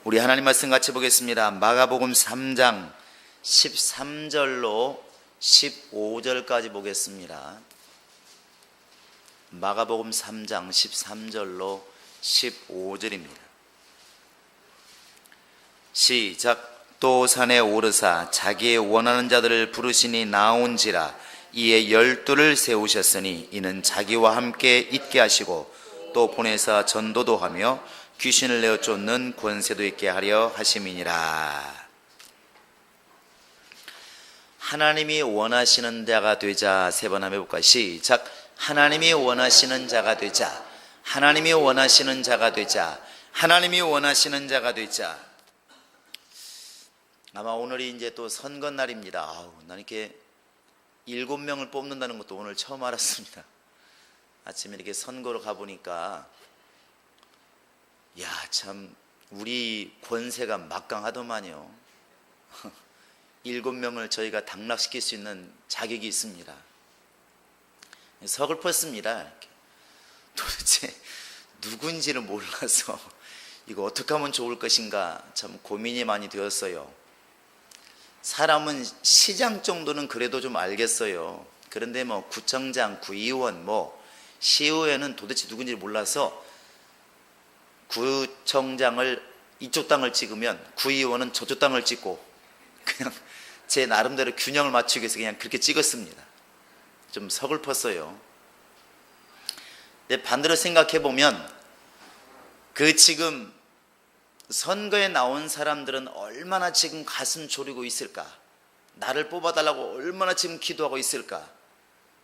우리 하나님 말씀 같이 보겠습니다. 마가복음 3장 13절로 15절까지 보겠습니다. 마가복음 3장 13절로 15절입니다. 시작. 또 산에 오르사 자기의 원하는 자들을 부르시니 나온지라. 이에 12를 세우셨으니 이는 자기와 함께 있게 하시고 또 보내사 전도도 하며 귀신을 내어 쫓는 권세도 있게 하려 하심이니라. 하나님이 원하시는 자가 되자. 세 번 한번 해볼까요? 시작. 하나님이 원하시는 자가 되자. 하나님이 원하시는 자가 되자. 하나님이 원하시는 자가 되자. 아마 오늘이 이제 또 선거날입니다. 난 이렇게 7명을 뽑는다는 것도 오늘 처음 알았습니다. 아침에 이렇게 선거로 가보니까 참 우리 권세가 막강하더만요. 7명을 저희가 당락시킬 수 있는 자격이 있습니다. 서글펐습니다. 도대체 누군지를 몰라서 이거 어떻게 하면 좋을 것인가 참 고민이 많이 되었어요. 사람은 시장 정도는 그래도 좀 알겠어요. 그런데 구청장, 구의원, 시의회는 도대체 누군지 몰라서 구청장을 이쪽 땅을 찍으면 구의원은 저쪽 땅을 찍고 그냥 제 나름대로 균형을 맞추기 위해서 그냥 그렇게 찍었습니다. 좀 서글펐어요. 근데 반대로 생각해 보면 지금 선거에 나온 사람들은 얼마나 지금 가슴 졸이고 있을까? 나를 뽑아달라고 얼마나 지금 기도하고 있을까?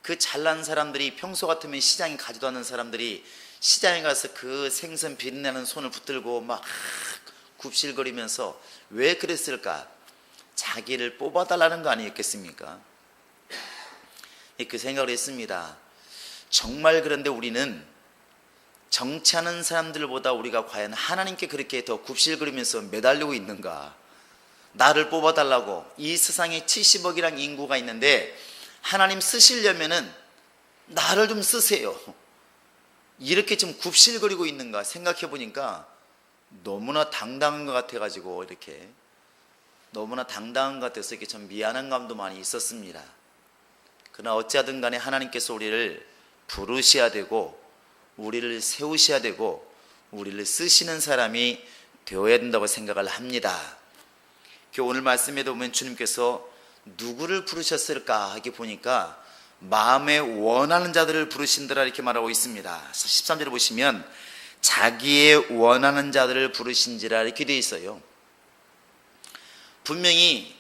그 잘난 사람들이 평소 같으면 시장에 가지도 않는 사람들이 시장에 가서 그 생선 비린내는 손을 붙들고 막 굽실거리면서 왜 그랬을까? 자기를 뽑아달라는 거 아니겠습니까? 그 생각을 했습니다. 정말 그런데 우리는 정치하는 사람들보다 우리가 과연 하나님께 그렇게 더 굽실거리면서 매달리고 있는가? 나를 뽑아달라고. 이 세상에 70억이란 인구가 있는데 하나님 쓰시려면은 나를 좀 쓰세요. 이렇게 좀 굽실거리고 있는가 생각해 보니까 너무나 당당한 것 같아가지고 이렇게 너무나 당당한 것 같아서 이렇게 참 미안한 감도 많이 있었습니다. 그러나 어찌하든 간에 하나님께서 우리를 부르셔야 되고 우리를 세우셔야 되고 우리를 쓰시는 사람이 되어야 된다고 생각을 합니다. 오늘 말씀에도 보면 주님께서 누구를 부르셨을까 하게 보니까 마음에 원하는 자들을 부르신다라 이렇게 말하고 있습니다. 13절에 보시면 자기의 원하는 자들을 부르신지라 이렇게 되어 있어요. 분명히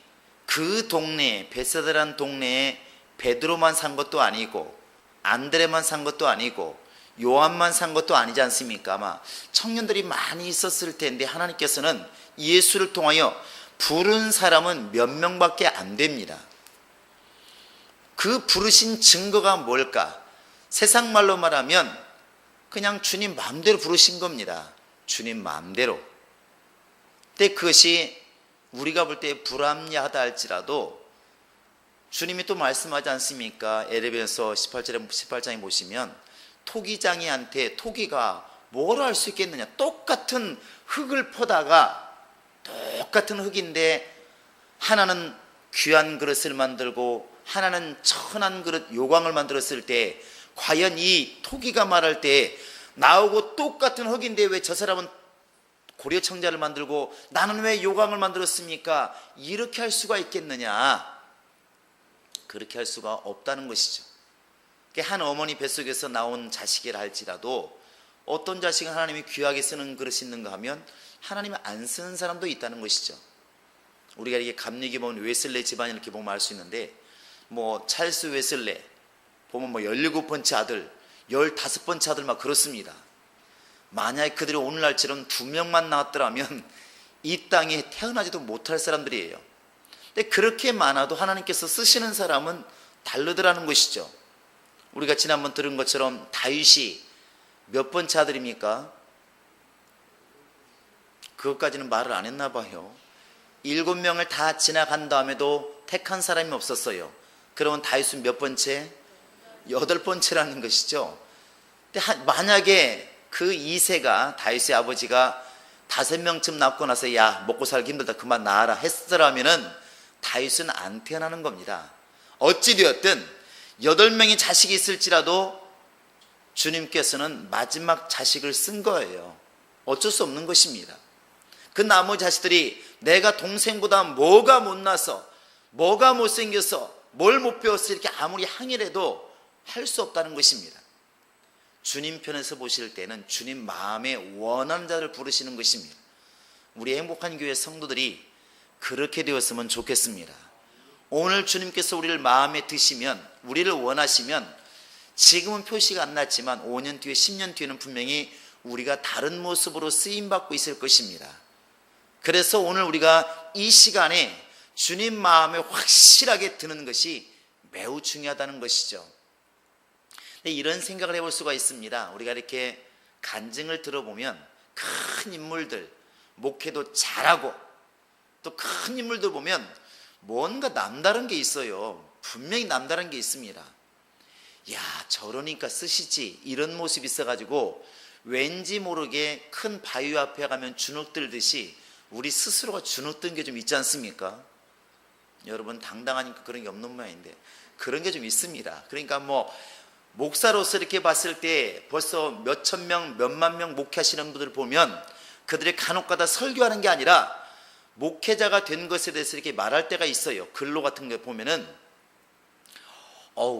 그 동네에 베세다라는 동네에 베드로만 산 것도 아니고 안드레만 산 것도 아니고 요한만 산 것도 아니지 않습니까? 아마 청년들이 많이 있었을 텐데 하나님께서는 예수를 통하여 부른 사람은 몇 명밖에 안 됩니다. 그 부르신 증거가 뭘까? 세상 말로 말하면 그냥 주님 마음대로 부르신 겁니다. 주님 마음대로. 근데 그것이 우리가 볼 때 불합리하다 할지라도 주님이 또 말씀하지 않습니까? 에레미야서 18장에 보시면 토기장이한테 토기가 뭘 할 수 있겠느냐? 똑같은 흙을 퍼다가 똑같은 흙인데 하나는 귀한 그릇을 만들고 하나는 천한 그릇 요광을 만들었을 때 과연 이 토기가 말할 때 나하고 똑같은 흙인데 왜 저 사람은 고려청자를 만들고 나는 왜 요광을 만들었습니까? 이렇게 할 수가 있겠느냐? 그렇게 할 수가 없다는 것이죠. 한 어머니 뱃속에서 나온 자식이라 할지라도 어떤 자식은 하나님이 귀하게 쓰는 그릇이 있는가 하면 하나님이 안 쓰는 사람도 있다는 것이죠. 우리가 이렇게 감리기 보면 웨슬레 집안을 이렇게 보면 알 수 있는데 찰스 웨슬레 보면 17번째 아들 15번째 아들 막 그렇습니다. 만약에 그들이 오늘날처럼 2명만 나왔더라면 이 땅에 태어나지도 못할 사람들이에요. 근데 그렇게 많아도 하나님께서 쓰시는 사람은 다르더라는 것이죠. 우리가 지난번 들은 것처럼 다윗이 몇 번째 아들입니까? 그것까지는 말을 안 했나 봐요. 7명을 다 지나간 다음에도 택한 사람이 없었어요. 그러면 다윗은 몇 번째? 8번째라는 것이죠. 근데 만약에 그 2세가 다윗의 아버지가 5명쯤 낳고 나서 야 먹고 살기 힘들다 그만 낳아라 했더라면은 다윗은 안 태어나는 겁니다. 어찌되었든 8명의 자식이 있을지라도 주님께서는 마지막 자식을 쓴 거예요. 어쩔 수 없는 것입니다. 그 나머지 자식들이 내가 동생보다 뭐가 못나서 뭐가 못생겨서 뭘 못 배웠어 이렇게 아무리 항의를 해도 할 수 없다는 것입니다. 주님 편에서 보실 때는 주님 마음에 원하는 자를 부르시는 것입니다. 우리 행복한 교회 성도들이 그렇게 되었으면 좋겠습니다. 오늘 주님께서 우리를 마음에 드시면, 우리를 원하시면 지금은 표시가 안 났지만 5년 뒤에 10년 뒤에는 분명히 우리가 다른 모습으로 쓰임받고 있을 것입니다. 그래서 오늘 우리가 이 시간에 주님 마음에 확실하게 드는 것이 매우 중요하다는 것이죠. 이런 생각을 해볼 수가 있습니다. 우리가 이렇게 간증을 들어보면 큰 인물들, 목회도 잘하고 또 큰 인물들 보면 뭔가 남다른 게 있어요. 분명히 남다른 게 있습니다. 야, 저러니까 쓰시지 이런 모습이 있어가지고 왠지 모르게 큰 바위 앞에 가면 주눅 들듯이 우리 스스로가 주눅 든 게 좀 있지 않습니까? 여러분 당당하니까 그런 게 없는 모양인데 그런 게 좀 있습니다. 그러니까 목사로서 이렇게 봤을 때 벌써 몇천 명, 몇만 명 목회하시는 분들을 보면 그들이 간혹가다 설교하는 게 아니라 목회자가 된 것에 대해서 이렇게 말할 때가 있어요. 글로 같은 거 보면은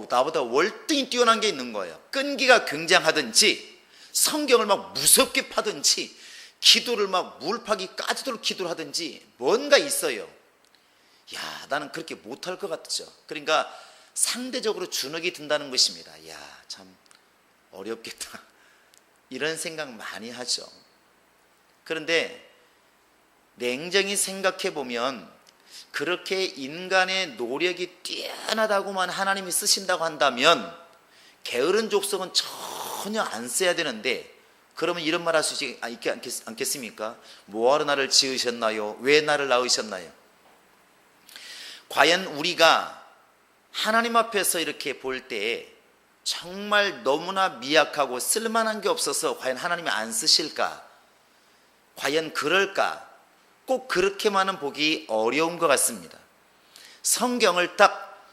나보다 월등히 뛰어난 게 있는 거예요. 끈기가 굉장하든지 성경을 막 무섭게 파든지 기도를 막 물파기 까지도록 기도를 하든지 뭔가 있어요. 야, 나는 그렇게 못할 것 같죠. 그러니까 상대적으로 주눅이 든다는 것입니다. 야, 참 어렵겠다 이런 생각 많이 하죠. 그런데 냉정히 생각해 보면 그렇게 인간의 노력이 뛰어나다고만 하나님이 쓰신다고 한다면 게으른 족속은 전혀 안 써야 되는데 그러면 이런 말 할 수 있지 않겠습니까? 뭐하러 나를 지으셨나요? 왜 나를 낳으셨나요? 과연 우리가 하나님 앞에서 이렇게 볼 때 정말 너무나 미약하고 쓸만한 게 없어서 과연 하나님이 안 쓰실까? 과연 그럴까? 꼭 그렇게만은 보기 어려운 것 같습니다. 성경을 딱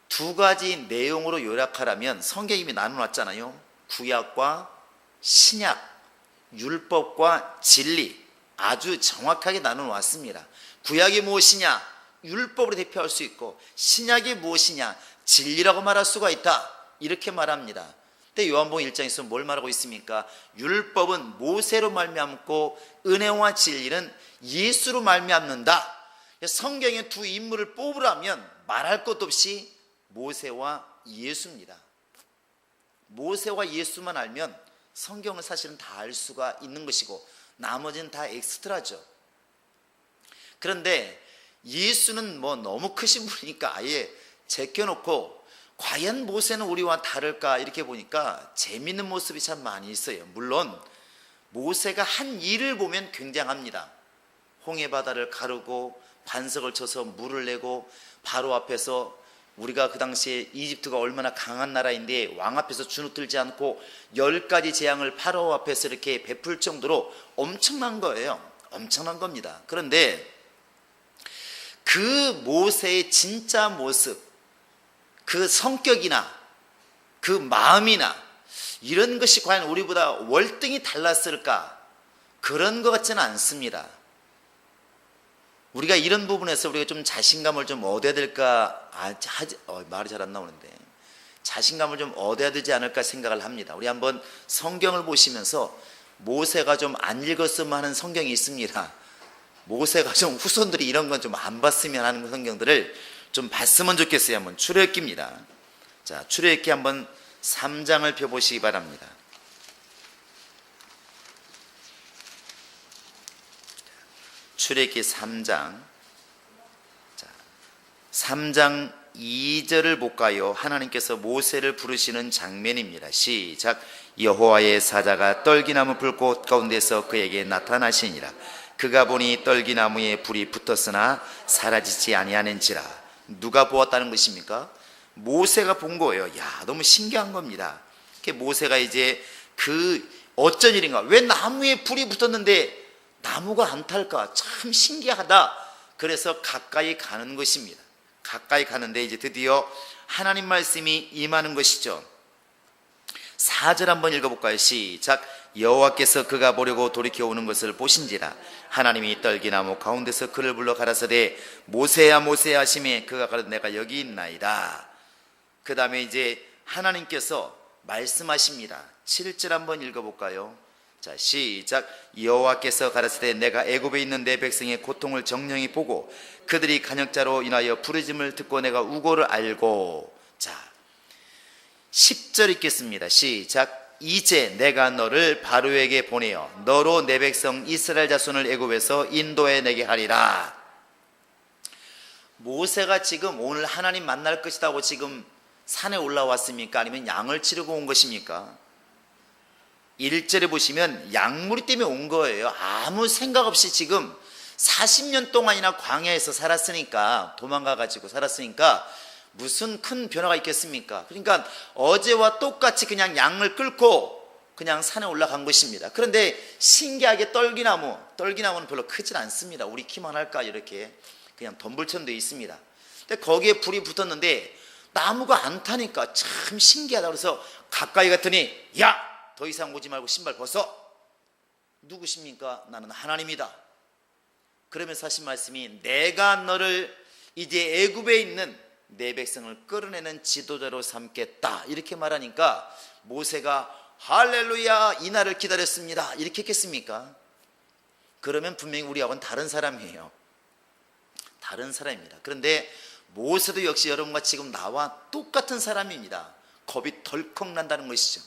2가지 내용으로 요약하라면 성경이 이미 나눠놨잖아요. 구약과 신약, 율법과 진리 아주 정확하게 나눠놨습니다. 구약이 무엇이냐? 율법으로 대표할 수 있고 신약이 무엇이냐? 진리라고 말할 수가 있다. 이렇게 말합니다. 근데 요한복음 1장에서 뭘 말하고 있습니까? 율법은 모세로 말미암고 은혜와 진리는 예수로 말미암는다. 성경의 2 인물을 뽑으라면 말할 것도 없이 모세와 예수입니다. 모세와 예수만 알면 성경을 사실은 다 알 수가 있는 것이고 나머지는 다 엑스트라죠. 그런데 예수는 너무 크신 분이니까 아예 제껴놓고 과연 모세는 우리와 다를까 이렇게 보니까 재미있는 모습이 참 많이 있어요. 물론 모세가 한 일을 보면 굉장합니다. 홍해바다를 가르고 반석을 쳐서 물을 내고 바로 앞에서 우리가 그 당시에 이집트가 얼마나 강한 나라인데 왕 앞에서 주눅 들지 않고 10가지 재앙을 파라오 앞에서 이렇게 베풀 정도로 엄청난 거예요. 엄청난 겁니다. 그런데 그 모세의 진짜 모습, 그 성격이나 그 마음이나 이런 것이 과연 우리보다 월등히 달랐을까? 그런 것 같지는 않습니다. 우리가 이런 부분에서 우리가 좀 자신감을 좀 얻어야 될까? 말이 잘 안 나오는데 자신감을 좀 얻어야 되지 않을까 생각을 합니다. 우리 한번 성경을 보시면서 모세가 좀 안 읽었으면 하는 성경이 있습니다. 모세가 좀 후손들이 이런 건 좀 안 봤으면 하는 성경들을 좀 봤으면 좋겠어요. 한번 출애굽기입니다. 자, 출애굽기 한번 3장을 펴보시기 바랍니다. 출애굽기 3장. 자, 3장 2절을 볼까요? 하나님께서 모세를 부르시는 장면입니다. 시작. 여호와의 사자가 떨기나무 불꽃 가운데서 그에게 나타나시니라. 그가 보니 떨기나무에 불이 붙었으나 사라지지 아니하는지라. 누가 보았다는 것입니까? 모세가 본 거예요. 야, 너무 신기한 겁니다. 모세가 이제 어쩐 일인가? 왜 나무에 불이 붙었는데 나무가 안 탈까? 참 신기하다. 그래서 가까이 가는 것입니다. 가까이 가는데 이제 드디어 하나님 말씀이 임하는 것이죠. 4절 한번 읽어볼까요? 시작. 여호와께서 그가 보려고 돌이켜 오는 것을 보신지라 하나님이 떨기나무 가운데서 그를 불러 가라사대 모세야 모세야 하시매 그가 가라사대 내가 여기 있나이다. 그 다음에 이제 하나님께서 말씀하십니다. 7절 한번 읽어볼까요? 자, 시작. 여호와께서 가라사대 내가 애굽에 있는 내 백성의 고통을 정령히 보고 그들이 간역자로 인하여 부르짐을 듣고 내가 우고를 알고. 자, 10절 읽겠습니다. 시작. 이제 내가 너를 바로에게 보내어 너로 내 백성 이스라엘 자손을 애굽에서 인도해 내게 하리라. 모세가 지금 오늘 하나님 만날 것이다 고 지금 산에 올라왔습니까? 아니면 양을 치르고 온 것입니까? 1절에 보시면 양무리 때문에 온 거예요. 아무 생각 없이 지금 40년 동안이나 광야에서 살았으니까, 도망가가지고 살았으니까 무슨 큰 변화가 있겠습니까? 그러니까 어제와 똑같이 그냥 양을 끌고 그냥 산에 올라간 것입니다. 그런데 신기하게 떨기나무는 별로 크질 않습니다. 우리 키만 할까 이렇게 그냥 덤불처럼 되어 있습니다. 근데 거기에 불이 붙었는데 나무가 안 타니까 참 신기하다. 그래서 가까이 갔더니 야! 더 이상 오지 말고 신발 벗어. 누구십니까? 나는 하나님이다. 그러면서 하신 말씀이 내가 너를 이제 애굽에 있는 내 백성을 끌어내는 지도자로 삼겠다 이렇게 말하니까 모세가 할렐루야 이 날을 기다렸습니다 이렇게 했겠습니까? 그러면 분명히 우리하고는 다른 사람이에요. 다른 사람입니다. 그런데 모세도 역시 여러분과 지금 나와 똑같은 사람입니다. 겁이 덜컥 난다는 것이죠.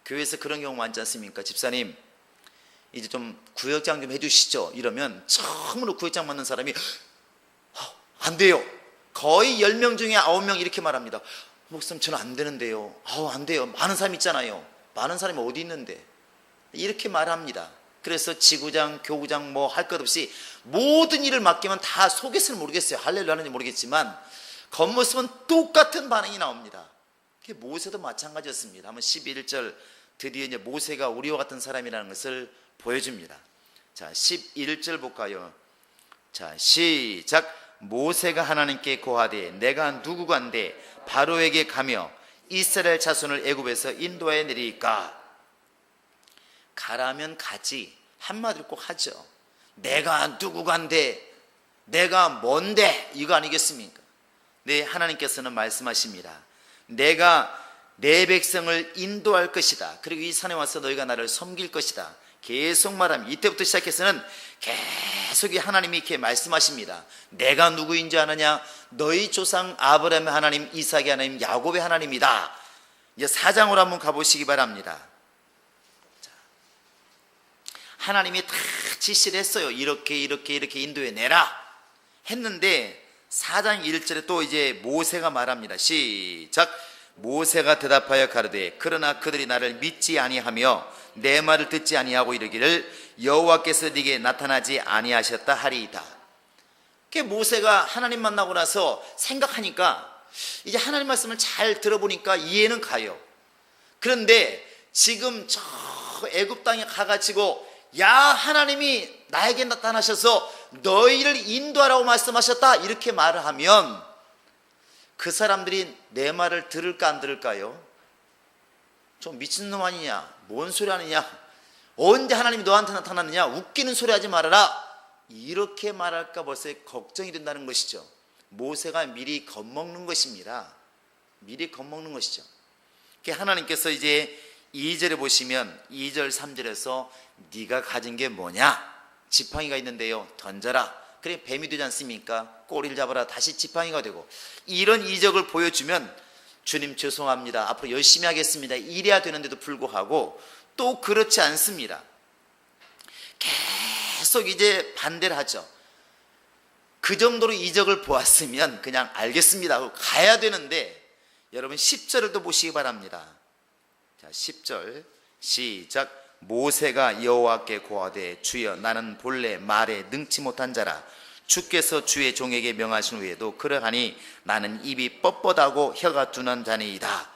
교회에서 그런 경우 많지 않습니까? 집사님 이제 좀 구역장 좀 해주시죠 이러면 처음으로 구역장 맡는 사람이 안 돼요. 거의 10명 중에 9명 이렇게 말합니다. 목사님 저는 안 되는데요. 안 돼요. 많은 사람 있잖아요. 많은 사람이 어디 있는데 이렇게 말합니다. 그래서 지구장 교구장 뭐 할 것 없이 모든 일을 맡기면 다 속에서는 모르겠어요. 할렐루야 하는지 모르겠지만 겉모습은 똑같은 반응이 나옵니다. 모세도 마찬가지였습니다. 한번 11절 드디어 이제 모세가 우리와 같은 사람이라는 것을 보여줍니다. 자, 11절 볼까요? 자, 시작. 모세가 하나님께 고하되 내가 누구간데 바로에게 가며 이스라엘 자손을 애굽에서 인도해 내리까. 가라면 가지 한마디로 꼭 하죠. 내가 누구간데 내가 뭔데 이거 아니겠습니까? 네, 하나님께서는 말씀하십니다. 내가 내 백성을 인도할 것이다. 그리고 이 산에 와서 너희가 나를 섬길 것이다. 계속 말합니다. 이때부터 시작해서는 계속 하나님이 이렇게 말씀하십니다. 내가 누구인지 아느냐? 너희 조상 아브라함의 하나님, 이삭의 하나님, 야곱의 하나님이다. 이제 4장으로 한번 가보시기 바랍니다. 자, 하나님이 다 지시를 했어요. 이렇게 인도해 내라 했는데 4장 1절에 또 이제 모세가 말합니다. 시작. 모세가 대답하여 가로되 그러나 그들이 나를 믿지 아니하며 내 말을 듣지 아니하고 이르기를 여호와께서 네게 나타나지 아니하셨다 하리이다. 모세가 하나님 만나고 나서 생각하니까 이제 하나님 말씀을 잘 들어보니까 이해는 가요. 그런데 지금 저 애굽 땅에 가가지고 야 하나님이 나에게 나타나셔서 너희를 인도하라고 말씀하셨다 이렇게 말을 하면 그 사람들이 내 말을 들을까 안 들을까요? 좀 미친놈 아니냐? 뭔 소리 하느냐? 언제 하나님이 너한테 나타났느냐? 웃기는 소리 하지 말아라. 이렇게 말할까 벌써 걱정이 된다는 것이죠. 모세가 미리 겁먹는 것입니다. 미리 겁먹는 것이죠. 하나님께서 이제 2절에 보시면 2절 3절에서 네가 가진 게 뭐냐? 지팡이가 있는데요 던져라. 그래 뱀이 되지 않습니까? 꼬리를 잡아라. 다시 지팡이가 되고. 이런 이적을 보여주면 주님 죄송합니다. 앞으로 열심히 하겠습니다. 이래야 되는데도 불구하고 또 그렇지 않습니다. 계속 이제 반대를 하죠. 그 정도로 이적을 보았으면 그냥 알겠습니다 하고 가야 되는데 여러분 10절을 또 보시기 바랍니다. 자, 10절 시작. 모세가 여호와께 고하되 주여 나는 본래 말에 능치 못한 자라 주께서 주의 종에게 명하신 후에도 그러하니 나는 입이 뻣뻣하고 혀가 둔한 자니이다.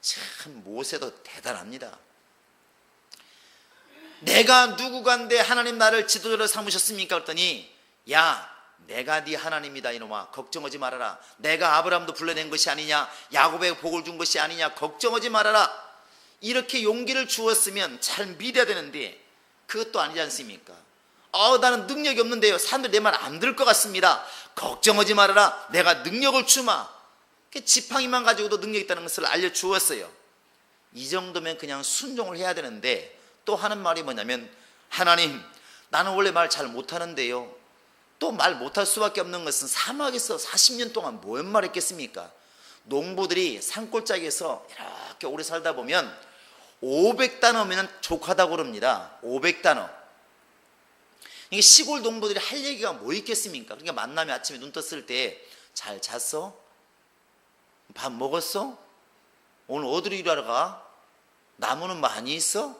참 모세도 대단합니다. 내가 누구간데 하나님 나를 지도자로 삼으셨습니까? 그랬더니 야, 내가 네 하나님이다 이놈아, 걱정하지 말아라. 내가 아브라함도 불러낸 것이 아니냐, 야곱에게 복을 준 것이 아니냐, 걱정하지 말아라. 이렇게 용기를 주었으면 잘 믿어야 되는데 그것도 아니지 않습니까? 나는 능력이 없는데요, 사람들이 내 말 안 들을 것 같습니다. 걱정하지 말아라, 내가 능력을 주마. 지팡이만 가지고도 능력이 있다는 것을 알려주었어요. 이 정도면 그냥 순종을 해야 되는데, 또 하는 말이 뭐냐면, 하나님, 나는 원래 말 잘 못하는데요, 또 말 못할 수밖에 없는 것은 사막에서 40년 동안 뭔 말 했겠습니까? 농부들이 산골짜기에서 이렇게 오래 살다 보면 500단어면 족하다고 그럽니다. 500단어. 이게 시골 농부들이 할 얘기가 뭐 있겠습니까? 그러니까 만나면 아침에 눈 떴을 때 잘 잤어? 밥 먹었어? 오늘 어디로 일하러 가? 나무는 많이 있어?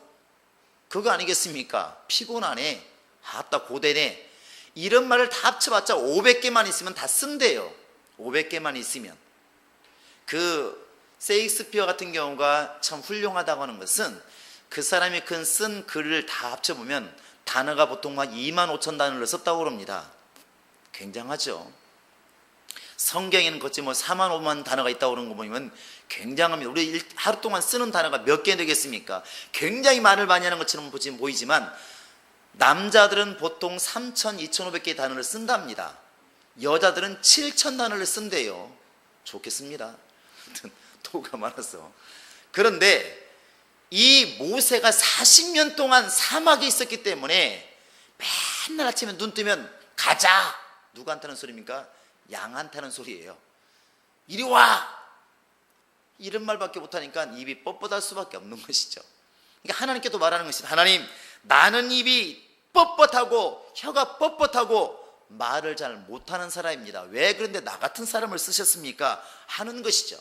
그거 아니겠습니까? 피곤하네, 아따 고되네, 이런 말을 다 합쳐봤자 500개만 있으면 다 쓴대요. 500개만 있으면. 그 세익스피어 같은 경우가 참 훌륭하다고 하는 것은, 그 사람이 쓴 글을 다 합쳐보면 단어가 보통 막 25,000 단어를 썼다고 그럽니다. 굉장하죠. 성경에는 거치 4만 5만 단어가 있다고 그러는 거 보면 굉장합니다. 우리 하루 동안 쓰는 단어가 몇 개 되겠습니까? 굉장히 말을 많이 하는 것처럼 보이지만 남자들은 보통 3,000, 2,500개의 단어를 쓴답니다. 여자들은 7,000 단어를 쓴대요. 좋겠습니다. 도가 많아서. 그런데 이 모세가 40년 동안 사막에 있었기 때문에 맨날 아침에 눈 뜨면 가자. 누구한테는 소리입니까? 양한테는 소리예요. 이리 와. 이런 말밖에 못하니까 입이 뻣뻣할 수밖에 없는 것이죠. 그러니까 하나님께도 말하는 것입니다. 하나님, 나는 입이 뻣뻣하고 혀가 뻣뻣하고 말을 잘 못하는 사람입니다. 왜 그런데 나 같은 사람을 쓰셨습니까? 하는 것이죠.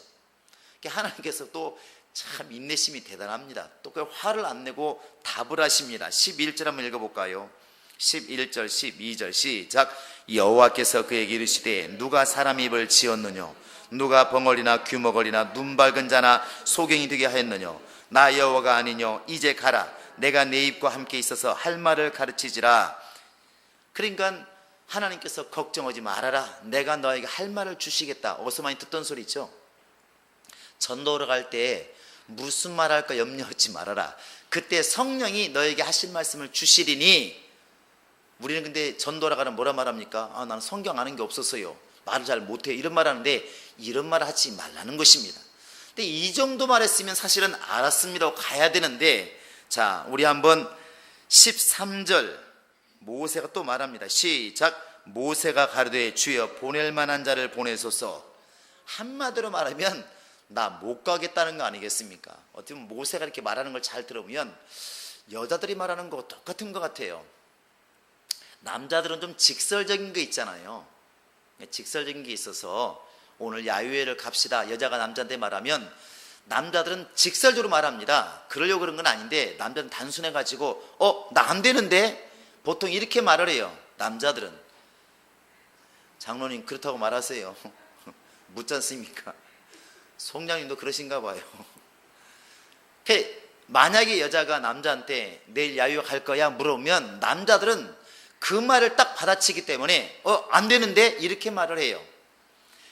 하나님께서 또 참 인내심이 대단합니다. 또 그 화를 안 내고 답을 하십니다. 11절 한번 읽어볼까요? 11절 12절 시작. 여호와께서 그에게 이르시되 누가 사람 입을 지었느냐, 누가 벙어리나 규먹어리나 눈 밝은 자나 소경이 되게 하였느냐, 나 여호와가 아니뇨. 이제 가라, 내가 내 입과 함께 있어서 할 말을 가르치지라. 그러니까 하나님께서 걱정하지 말아라, 내가 너에게 할 말을 주시겠다. 어디서 많이 듣던 소리죠. 전도를 갈 때 무슨 말 할까 염려하지 말아라, 그때 성령이 너에게 하실 말씀을 주시리니. 우리는 근데 전도를 가면 뭐라 말합니까? 나는 성경 아는 게 없어서요, 말을 잘 못해요, 이런 말 하는데 이런 말 하지 말라는 것입니다. 근데 이 정도 말했으면 사실은 알았습니다 가야 되는데, 자, 우리 한번 13절 모세가 또 말합니다. 시작. 모세가 가로되 주여 보낼 만한 자를 보내소서. 한마디로 말하면 나 못 가겠다는 거 아니겠습니까? 어떻게 보면 모세가 이렇게 말하는 걸 잘 들어보면 여자들이 말하는 거 똑같은 것 같아요. 남자들은 좀 직설적인 게 있잖아요. 직설적인 게 있어서 오늘 야유회를 갑시다, 여자가 남자한테 말하면 남자들은 직설적으로 말합니다. 그러려고 그런 건 아닌데 남자는 단순해가지고 나 안 되는데, 보통 이렇게 말을 해요. 남자들은. 장로님 그렇다고 말하세요. 묻지 않습니까? 송장님도 그러신가 봐요. 만약에 여자가 남자한테 내일 야유회 갈 거야 물어보면 남자들은 그 말을 딱 받아치기 때문에 안 되는데 이렇게 말을 해요.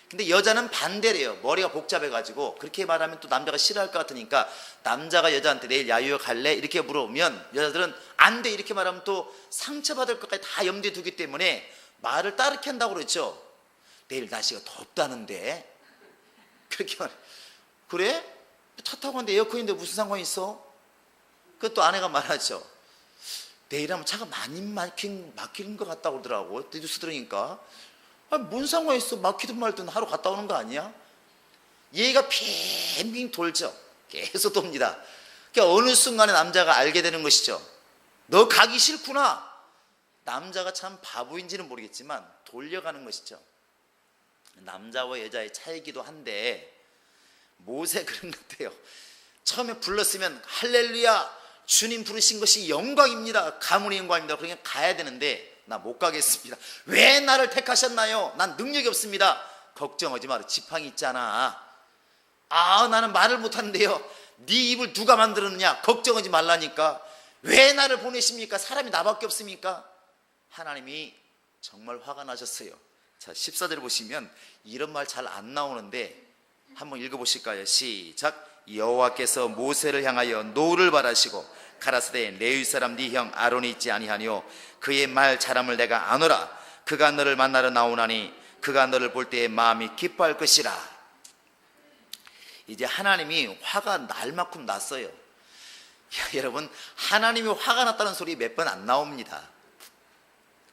근데 여자는 반대래요. 머리가 복잡해가지고 그렇게 말하면 또 남자가 싫어할 것 같으니까, 남자가 여자한테 내일 야유회 갈래? 이렇게 물어보면 여자들은 안 돼 이렇게 말하면 또 상처받을 것까지 다 염두에 두기 때문에 말을 따르게 한다고 그랬죠. 내일 날씨가 덥다는데 그렇게 말해. 그래? 차 타고 왔는데 에어컨인데 무슨 상관이 있어? 그것도 아내가 말하죠. 내일 하면 차가 많이 막히는 것 같다고 그러더라고. 뉴스 들으니까. 뭔 상관이 있어? 막히든 말든 하루 갔다 오는 거 아니야? 얘가 빙빙 돌죠. 계속 돕니다. 그러니까 어느 순간에 남자가 알게 되는 것이죠. 너 가기 싫구나. 남자가 참 바보인지는 모르겠지만 돌려가는 것이죠. 남자와 여자의 차이기도 한데 모세 그런 것 같아요. 처음에 불렀으면 할렐루야, 주님 부르신 것이 영광입니다, 가문의 영광입니다. 그러니까 가야 되는데 나 못 가겠습니다. 왜 나를 택하셨나요? 난 능력이 없습니다. 걱정하지 마라, 지팡이 있잖아. 나는 말을 못하는데요. 네 입을 누가 만들었느냐? 걱정하지 말라니까. 왜 나를 보내십니까? 사람이 나밖에 없습니까? 하나님이 정말 화가 나셨어요. 자, 14절 보시면 이런 말 잘 안 나오는데 한번 읽어보실까요? 시작. 여호와께서 모세를 향하여 노를 바라시고 가라사대 레위 사람 네 형 아론이 있지 아니하뇨? 그의 말 잘함을 내가 아노라. 그가 너를 만나러 나오나니 그가 너를 볼 때에 마음이 기뻐할 것이라. 이제 하나님이 화가 날 만큼 났어요. 여러분, 하나님이 화가 났다는 소리 몇 번 안 나옵니다.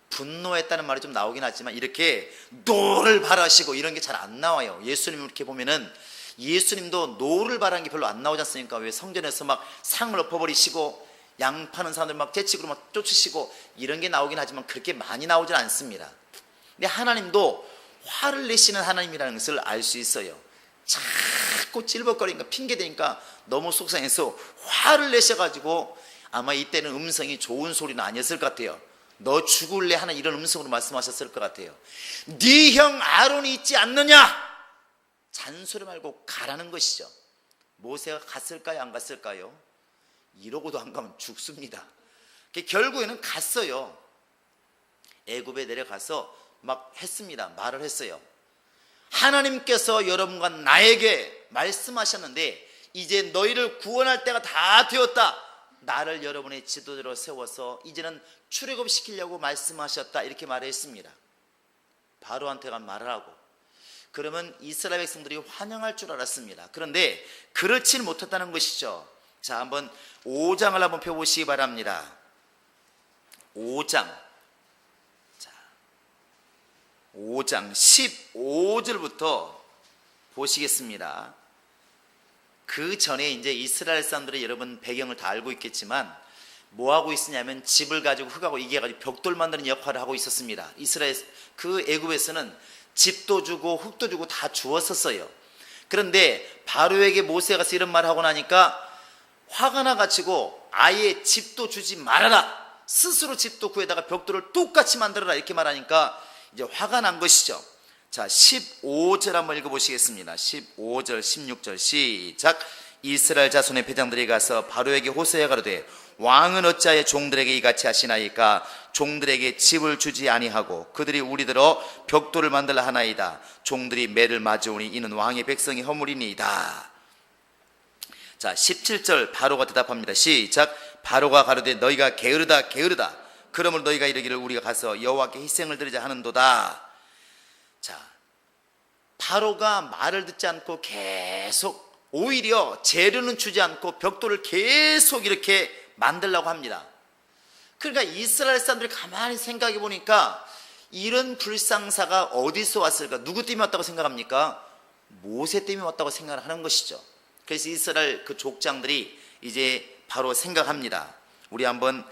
분노했다는 말이 좀 나오긴 하지만 이렇게 노를 바라시고 이런 게 잘 안 나와요. 예수님 이렇게 보면은 예수님도 노를 바라는 게 별로 안 나오지 않습니까? 왜 성전에서 막 상을 엎어버리시고 양 파는 사람들 막 재치고 막 쫓으시고 이런 게 나오긴 하지만 그렇게 많이 나오진 않습니다. 근데 하나님도 화를 내시는 하나님이라는 것을 알 수 있어요. 자꾸 찔벅거리니까 핑계대니까 너무 속상해서 화를 내셔가지고 아마 이때는 음성이 좋은 소리는 아니었을 것 같아요. 너 죽을래 하는 이런 음성으로 말씀하셨을 것 같아요. 네 형 아론이 있지 않느냐? 잔소리 말고 가라는 것이죠. 모세가 갔을까요? 안 갔을까요? 이러고도 안 가면 죽습니다. 결국에는 갔어요. 애굽에 내려가서 막 했습니다. 말을 했어요. 하나님께서 여러분과 나에게 말씀하셨는데 이제 너희를 구원할 때가 다 되었다. 나를 여러분의 지도자로 세워서 이제는 출애굽시키려고 말씀하셨다. 이렇게 말했습니다. 바로한테 말을 하고 그러면 이스라엘 백성들이 환영할 줄 알았습니다. 그런데 그렇지 못했다는 것이죠. 자, 한번 5장을 한번 펴보시기 바랍니다. 5장 5장 15절부터 보시겠습니다. 그 전에 이제 이스라엘 사람들이 여러분 배경을 다 알고 있겠지만 뭐 하고 있었냐면 집을 가지고 흙하고 이게 가지고 벽돌 만드는 역할을 하고 있었습니다. 이스라엘 그 애굽에서는 집도 주고 흙도 주고 다 주었었어요. 그런데 바로에게 모세가 가서 이런 말을 하고 나니까 화가 나가지고 아예 집도 주지 말아라. 스스로 집도 구해다가 벽돌을 똑같이 만들어라. 이렇게 말하니까 이제 화가 난 것이죠. 자, 15절 한번 읽어보시겠습니다. 15절 16절 시작. 이스라엘 자손의 패장들이 가서 바로에게 호소해 가로되 왕은 어찌하여 종들에게 이같이 하시나이까? 종들에게 집을 주지 아니하고 그들이 우리들어 벽돌을 만들라 하나이다. 종들이 매를 맞으오니 이는 왕의 백성이 허물이니이다. 자, 17절 바로가 대답합니다. 시작. 바로가 가로되 너희가 게으르다 게으르다. 그러므로 너희가 이르기를 우리가 가서 여호와께 희생을 드리자 하는도다. 자, 바로가 말을 듣지 않고 계속 오히려 재료는 주지 않고 벽돌을 계속 이렇게 만들려고 합니다. 그러니까 이스라엘 사람들이 가만히 생각해 보니까 이런 불상사가 어디서 왔을까? 누구 때문에 왔다고 생각합니까? 모세 때문에 왔다고 생각을 하는 것이죠. 그래서 이스라엘 그 족장들이 이제 바로 생각합니다. 우리 한번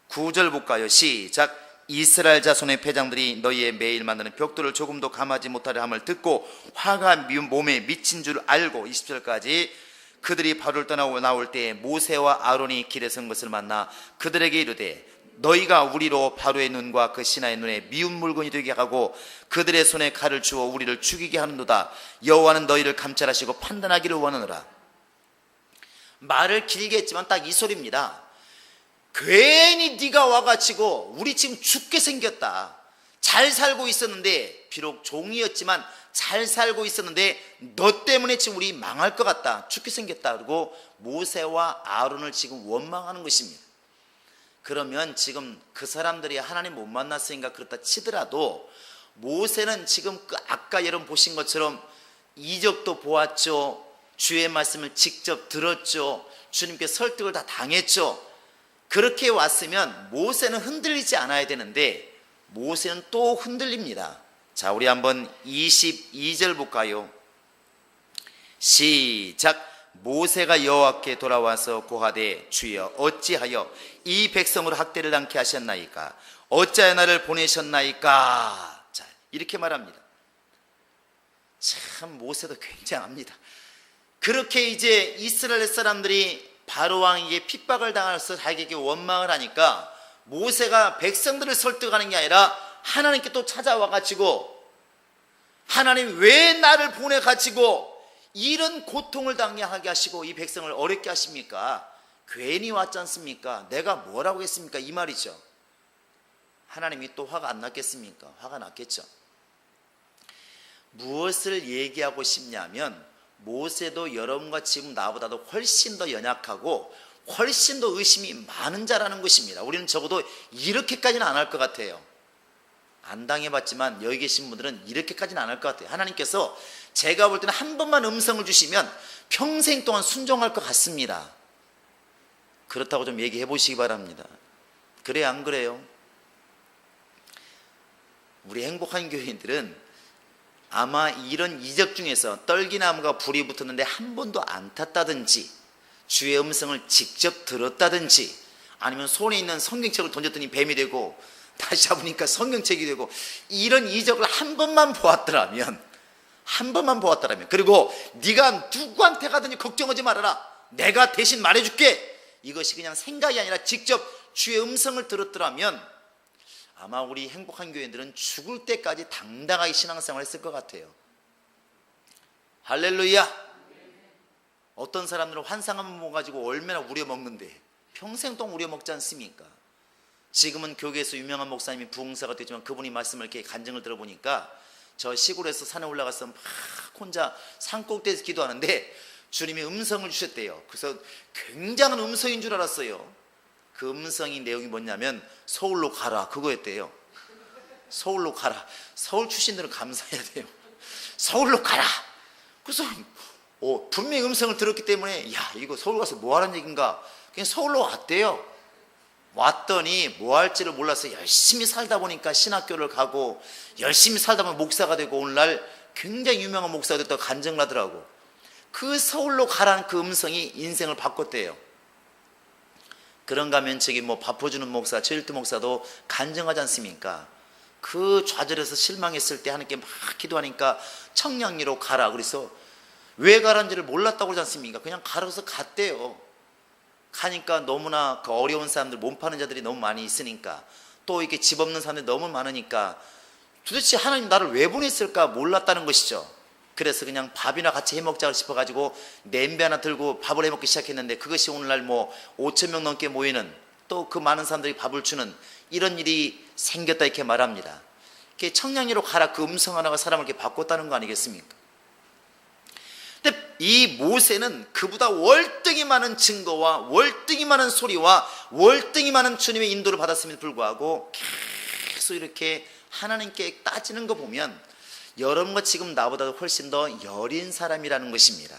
19절 볼까요? 시작. 이스라엘 자손의 패장들이 너희의 매일 만드는 벽돌을 조금도 감하지 못하려 함을 듣고 화가 몸에 미친 줄 알고 20절까지 그들이 바로를 떠나고 나올 때에 모세와 아론이 길에 선 것을 만나 그들에게 이르되 너희가 우리로 바로의 눈과 그 신하의 눈에 미운 물건이 되게 하고 그들의 손에 칼을 주어 우리를 죽이게 하는도다. 여호와는 너희를 감찰하시고 판단하기를 원하노라. 말을 길게 했지만 딱 이 소리입니다. 괜히 네가 와가지고 우리 지금 죽게 생겼다. 잘 살고 있었는데 비록 종이었지만 잘 살고 있었는데 너 때문에 지금 우리 망할 것 같다. 죽게 생겼다. 그리고 모세와 아론을 지금 원망하는 것입니다. 그러면 지금 그 사람들이 하나님 못 만났으니까 그렇다 치더라도 모세는 지금 아까 여러분 보신 것처럼 이적도 보았죠. 주의 말씀을 직접 들었죠. 주님께 설득을 다 당했죠. 그렇게 왔으면 모세는 흔들리지 않아야 되는데 모세는 또 흔들립니다. 자, 우리 한번 22절 볼까요? 시작. 모세가 여호와께 돌아와서 고하되 주여 어찌하여 이 백성으로 학대를 당케 하셨나이까? 어찌하여 나를 보내셨나이까? 자, 이렇게 말합니다. 참 모세도 굉장합니다. 그렇게 이제 이스라엘 사람들이 바로 왕에게 핍박을 당해서 자기에게 원망을 하니까 모세가 백성들을 설득하는 게 아니라 하나님께 또 찾아와가지고 하나님 왜 나를 보내가지고 이런 고통을 당하게 하시고 이 백성을 어렵게 하십니까? 괜히 왔지 않습니까? 내가 뭐라고 했습니까? 이 말이죠. 하나님이 또 화가 안 났겠습니까? 화가 났겠죠. 무엇을 얘기하고 싶냐면 모세도 여러분과 지금 나보다도 훨씬 더 연약하고 훨씬 더 의심이 많은 자라는 것입니다. 우리는 적어도 이렇게까지는 안 할 것 같아요. 안 당해봤지만 여기 계신 분들은 이렇게까지는 안 할 것 같아요. 하나님께서 제가 볼 때는 한 번만 음성을 주시면 평생 동안 순종할 것 같습니다. 그렇다고 좀 얘기해 보시기 바랍니다. 그래 안 그래요? 우리 행복한 교인들은 아마 이런 이적 중에서 떨기나무가 불이 붙었는데 한 번도 안 탔다든지 주의 음성을 직접 들었다든지 아니면 손에 있는 성경책을 던졌더니 뱀이 되고 다시 잡으니까 성경책이 되고 이런 이적을 한 번만 보았더라면 그리고 네가 누구한테 가든지 걱정하지 말아라, 내가 대신 말해줄게, 이것이 그냥 생각이 아니라 직접 주의 음성을 들었더라면 아마 우리 행복한 교인들은 죽을 때까지 당당하게 신앙생활을 했을 것 같아요. 할렐루야. 어떤 사람들은 환상 한번 보가지고 얼마나 우려먹는데 평생 동안 우려먹지 않습니까? 지금은 교계에서 유명한 목사님이 부흥사가 되지만 그분이 말씀을 이렇게 간증을 들어보니까 저 시골에서 산에 올라가서 막 혼자 산꼭대기에서 기도하는데 주님이 음성을 주셨대요. 그래서 굉장한 음성인 줄 알았어요. 그 음성이 내용이 뭐냐면 서울로 가라, 그거였대요. 서울로 가라. 서울 출신들은 감사해야 돼요. 서울로 가라. 그래서 분명히 음성을 들었기 때문에 야, 이거 서울 가서 뭐 하는 얘기인가, 그냥 서울로 왔대요. 왔더니 뭐 할지를 몰라서 열심히 살다 보니까 신학교를 가고 열심히 살다 보면 목사가 되고 오늘날 굉장히 유명한 목사가 됐다고 간증을 하더라고. 그 서울로 가라는 그 음성이 인생을 바꿨대요. 그런가 하면 저기 뭐 바퍼주는 목사, 최일두 목사도 간증하지 않습니까? 그 좌절해서 실망했을 때 하나님께 막 기도하니까 청량리로 가라. 그래서 왜 가라는지를 몰랐다고 그러지 않습니까? 그냥 가라서 갔대요. 가니까 너무나 그 어려운 사람들, 몸 파는 자들이 너무 많이 있으니까, 또 이렇게 집 없는 사람들이 너무 많으니까 도대체 하나님 나를 왜 보냈을까 몰랐다는 것이죠. 그래서 그냥 밥이나 같이 해먹자 싶어가지고 냄비 하나 들고 밥을 해먹기 시작했는데 그것이 오늘날 뭐 5천 명 넘게 모이는, 또 그 많은 사람들이 밥을 주는 이런 일이 생겼다 이렇게 말합니다. 이렇게 청량리로 가라 그 음성 하나가 사람을 이렇게 바꿨다는 거 아니겠습니까? 근데 이 모세는 그보다 월등히 많은 증거와 월등히 많은 소리와 월등히 많은 주님의 인도를 받았음에도 불구하고 계속 이렇게 하나님께 따지는 거 보면 여러분과 지금 나보다 훨씬 더 여린 사람이라는 것입니다.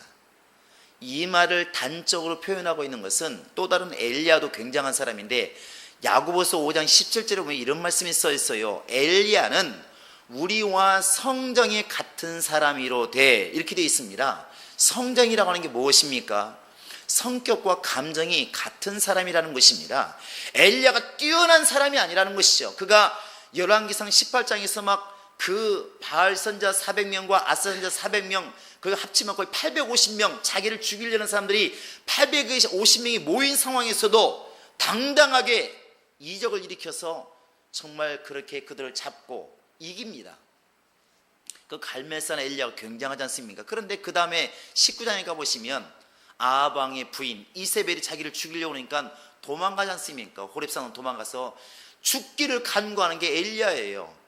이 말을 단적으로 표현하고 있는 것은 또 다른 엘리야도 굉장한 사람인데 야고보서 5장 17절에 보면 이런 말씀이 써 있어요. 엘리야는 우리와 성정이 같은 사람이로되, 이렇게 되어 있습니다. 성정이라고 하는 게 무엇입니까? 성격과 감정이 같은 사람이라는 것입니다. 엘리야가 뛰어난 사람이 아니라는 것이죠. 그가 열왕기상 18장에서 막 그 바알 선자 400명과 아스 선자 400명 그 합치면 거의 850명, 자기를 죽이려는 사람들이 850명이 모인 상황에서도 당당하게 이적을 일으켜서 정말 그렇게 그들을 잡고 이깁니다. 그 갈멜산 엘리야가 굉장하지 않습니까? 그런데 그 다음에 19장에 가보시면 아방의 부인 이세벨이 자기를 죽이려고 하니까 도망가지 않습니까? 호렙산으로 도망가서 죽기를 간구하는 게 엘리야예요.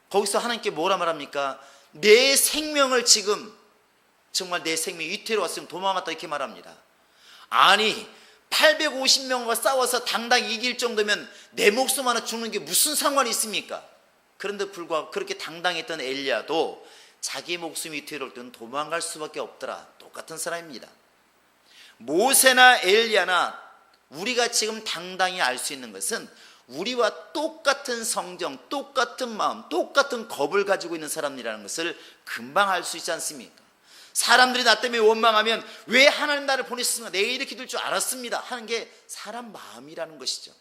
거기서 하나님께 뭐라 말합니까? 내 생명을 지금 정말 내 생명이 위태로웠으면 도망갔다 이렇게 말합니다. 아니 850명과 싸워서 당당히 이길 정도면 내 목숨 하나 죽는 게 무슨 상관이 있습니까? 그런데 불구하고 그렇게 당당했던 엘리야도 자기 목숨이 위태로울 때는 도망갈 수밖에 없더라. 똑같은 사람입니다. 모세나 엘리야나 우리가 지금 당당히 알 수 있는 것은 우리와 똑같은 성정, 똑같은 마음, 똑같은 겁을 가지고 있는 사람이라는 것을 금방 알 수 있지 않습니까? 사람들이 나 때문에 원망하면 왜 하나님 나를 보내셨습니까? 내가 이렇게 될 줄 알았습니다 하는 게 사람 마음이라는 것이죠.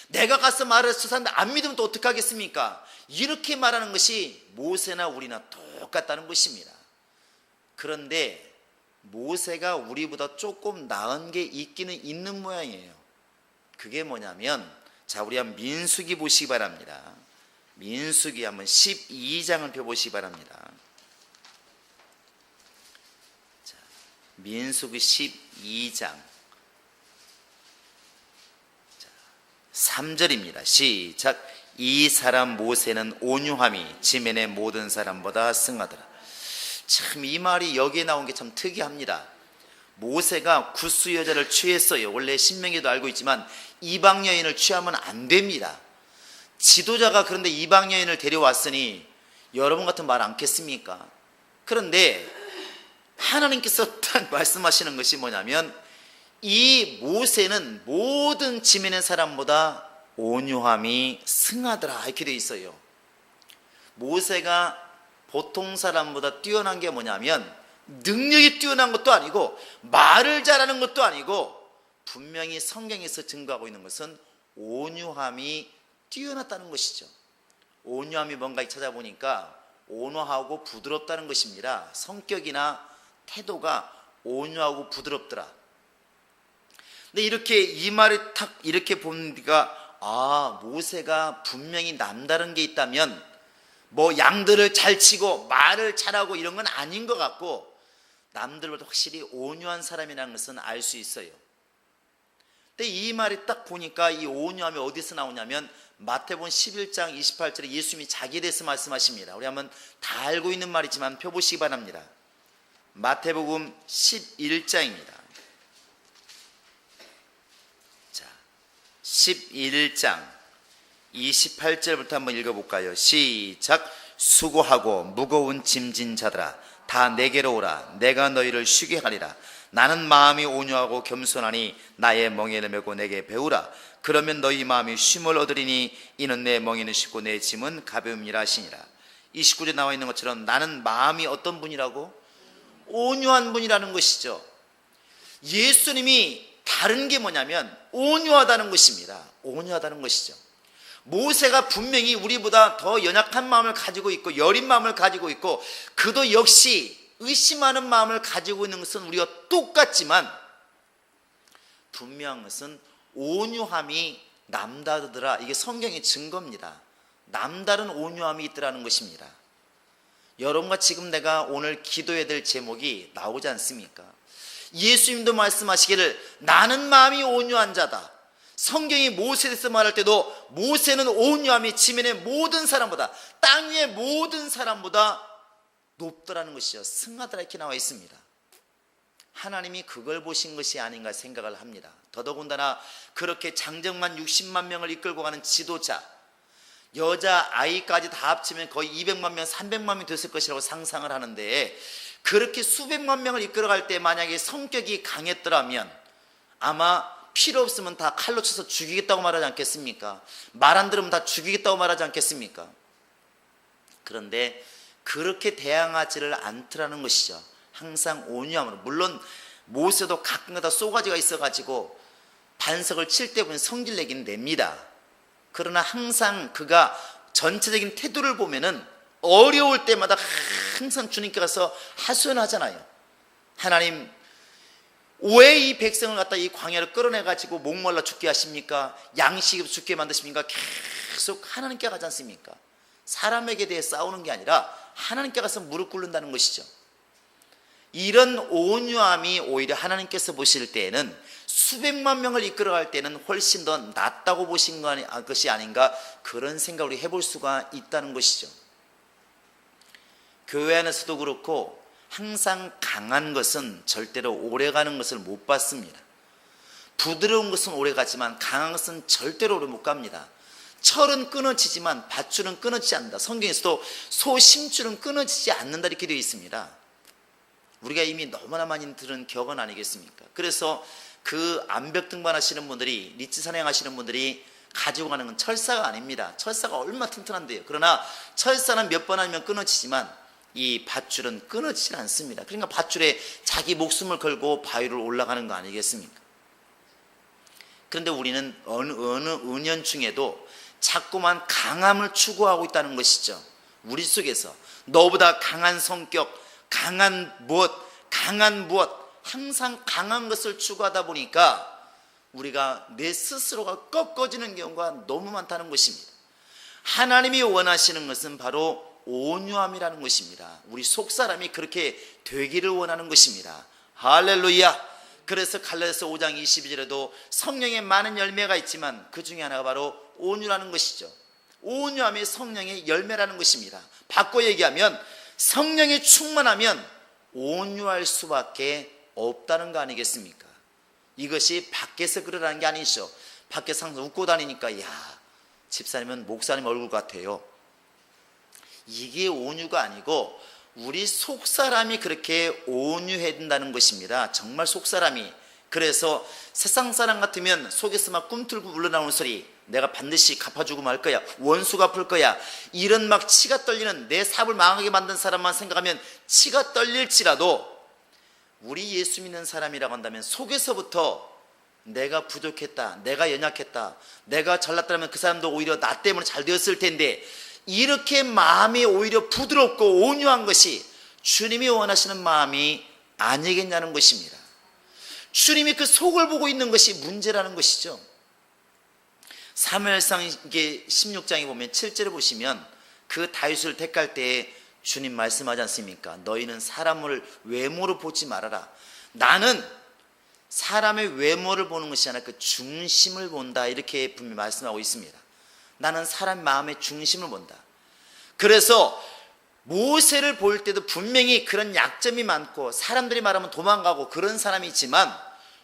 내가 가서 말해서 사람들 안 믿으면 또 어떻게 하겠습니까? 이렇게 말하는 것이 모세나 우리나 똑같다는 것입니다. 그런데 모세가 우리보다 조금 나은 게 있기는 있는 모양이에요. 그게 뭐냐면, 자, 우리 한번 민수기 보시기 바랍니다. 민수기 한번 12장을 펴보시기 바랍니다. 자, 민수기 12장 3절입니다. 시작. 이 사람 모세는 온유함이 지면의 모든 사람보다 승하더라. 참 이 말이 여기에 나온 게 참 특이합니다. 모세가 구스 여자를 취했어요. 원래 신명기도 알고 있지만 이방 여인을 취하면 안 됩니다. 지도자가 그런데 이방 여인을 데려왔으니 여러분 같은 말 않겠습니까? 그런데 하나님께서 딱 말씀하시는 것이 뭐냐면 이 모세는 모든 지면의 사람보다 온유함이 승하더라 이렇게 되어 있어요. 모세가 보통 사람보다 뛰어난 게 뭐냐면 능력이 뛰어난 것도 아니고 말을 잘하는 것도 아니고 분명히 성경에서 증거하고 있는 것은 온유함이 뛰어났다는 것이죠. 온유함이 뭔가 찾아보니까 온화하고 부드럽다는 것입니다. 성격이나 태도가 온유하고 부드럽더라. 근데 이렇게 이 말을 탁 이렇게 보니까 모세가 분명히 남다른 게 있다면 뭐 양들을 잘 치고 말을 잘하고 이런 건 아닌 것 같고 남들보다 확실히 온유한 사람이라는 것은 알 수 있어요. 근데 이 말이 딱 보니까 이 온유함이 어디서 나오냐면 마태복음 11장 28절에 예수님이 자기에 대해서 말씀하십니다. 우리 한번 다 알고 있는 말이지만 펴보시기 바랍니다. 마태복음 11장입니다. 자, 11장 28절부터 한번 읽어볼까요? 시작. 수고하고 무거운 짐진 자들아 다 내게로 오라. 내가 너희를 쉬게 하리라. 나는 마음이 온유하고 겸손하니 나의 멍에를 메고 내게 배우라. 그러면 너희 마음이 쉼을 얻으리니 이는 내 멍에는 쉽고 내 짐은 가벼움이라 하시니라. 29절에 나와 있는 것처럼 나는 마음이 어떤 분이라고? 온유한 분이라는 것이죠. 예수님이 다른 게 뭐냐면 온유하다는 것입니다. 온유하다는 것이죠. 모세가 분명히 우리보다 더 연약한 마음을 가지고 있고 여린 마음을 가지고 있고 그도 역시 의심하는 마음을 가지고 있는 것은 우리가 똑같지만 분명한 것은 온유함이 남다르더라. 이게 성경의 증거입니다. 남다른 온유함이 있더라는 것입니다. 여러분과 지금 내가 오늘 기도해야 될 제목이 나오지 않습니까? 예수님도 말씀하시기를 나는 마음이 온유한 자다. 성경이 모세에 대해서 말할 때도 모세는 온유함이 지면의 모든 사람보다 땅 위의 모든 사람보다 높더라는 것이죠. 승하더라 이렇게 나와 있습니다. 하나님이 그걸 보신 것이 아닌가 생각을 합니다. 더더군다나 그렇게 장정만 60만 명을 이끌고 가는 지도자, 여자 아이까지 다 합치면 거의 200만 명 300만 명 됐을 것이라고 상상을 하는데 그렇게 수백만 명을 이끌어갈 때 만약에 성격이 강했더라면 아마 필요 없으면 다 칼로 쳐서 죽이겠다고 말하지 않겠습니까? 말 안 들으면 다 죽이겠다고 말하지 않겠습니까? 그런데 그렇게 대항하지를 않더라는 것이죠. 항상 온유함으로. 물론 모세도 가끔가다 쏘가지가 있어가지고 반석을 칠 때 보면 성질내기는 냅니다. 그러나 항상 그가 전체적인 태도를 보면은 어려울 때마다 항상 주님께 가서 하소연하잖아요. 하나님 왜 이 백성을 갖다 이 광야를 끌어내가지고 목말라 죽게 하십니까? 양식이 죽게 만드십니까? 계속 하나님께 가지 않습니까? 사람에게 대해 싸우는 게 아니라 하나님께 가서 무릎 꿇는다는 것이죠. 이런 온유함이 오히려 하나님께서 보실 때에는 수백만 명을 이끌어갈 때는 훨씬 더 낫다고 보신 것이 아닌가 그런 생각을 해볼 수가 있다는 것이죠. 교회 안에서도 그렇고 항상 강한 것은 절대로 오래가는 것을 못 봤습니다. 부드러운 것은 오래가지만 강한 것은 절대로 오래 못 갑니다. 철은 끊어지지만 밧줄은 끊어지지 않는다. 성경에서도 소 심줄은 끊어지지 않는다 이렇게 되어 있습니다. 우리가 이미 너무나 많이 들은 격언 아니겠습니까? 그래서 그 암벽 등반하시는 분들이 리츠 산행하시는 분들이 가지고 가는 건 철사가 아닙니다. 철사가 얼마나 튼튼한데요. 그러나 철사는 몇 번 하면 끊어지지만 이 밧줄은 끊어지질 않습니다. 그러니까 밧줄에 자기 목숨을 걸고 바위를 올라가는 거 아니겠습니까? 그런데 우리는 어느 은연중에도 자꾸만 강함을 추구하고 있다는 것이죠. 우리 속에서 너보다 강한 성격, 강한 무엇 항상 강한 것을 추구하다 보니까 우리가 내 스스로가 꺾어지는 경우가 너무 많다는 것입니다. 하나님이 원하시는 것은 바로 온유함이라는 것입니다. 우리 속사람이 그렇게 되기를 원하는 것입니다. 할렐루야. 그래서 갈라디아서 5장 22절에도 성령의 많은 열매가 있지만 그 중에 하나가 바로 온유라는 것이죠. 온유함이 성령의 열매라는 것입니다. 바꿔 얘기하면 성령이 충만하면 온유할 수밖에 없다는 거 아니겠습니까? 이것이 밖에서 그러라는 게 아니죠. 밖에서 항상 웃고 다니니까 야, 집사님은 목사님 얼굴 같아요. 이게 온유가 아니고 우리 속사람이 그렇게 온유해야 된다는 것입니다. 정말 속사람이. 그래서 세상 사람 같으면 속에서 막 꿈틀고 물러나오는 소리, 내가 반드시 갚아주고 말 거야, 원수 갚을 거야, 이런 막 치가 떨리는, 내 사업을 망하게 만든 사람만 생각하면 치가 떨릴지라도 우리 예수 믿는 사람이라고 한다면 속에서부터 내가 부족했다, 내가 연약했다, 내가 잘났다면 그 사람도 오히려 나 때문에 잘 되었을 텐데, 이렇게 마음이 오히려 부드럽고 온유한 것이 주님이 원하시는 마음이 아니겠냐는 것입니다. 주님이 그 속을 보고 있는 것이 문제라는 것이죠. 사무엘상 16장에 보면 7절에 보시면 그 다윗을 택할 때에 주님 말씀하지 않습니까? 너희는 사람을 외모로 보지 말아라. 나는 사람의 외모를 보는 것이 아니라 그 중심을 본다, 이렇게 분명히 말씀하고 있습니다. 나는 사람 마음의 중심을 본다. 그래서 모세를 볼 때도 분명히 그런 약점이 많고 사람들이 말하면 도망가고 그런 사람이 있지만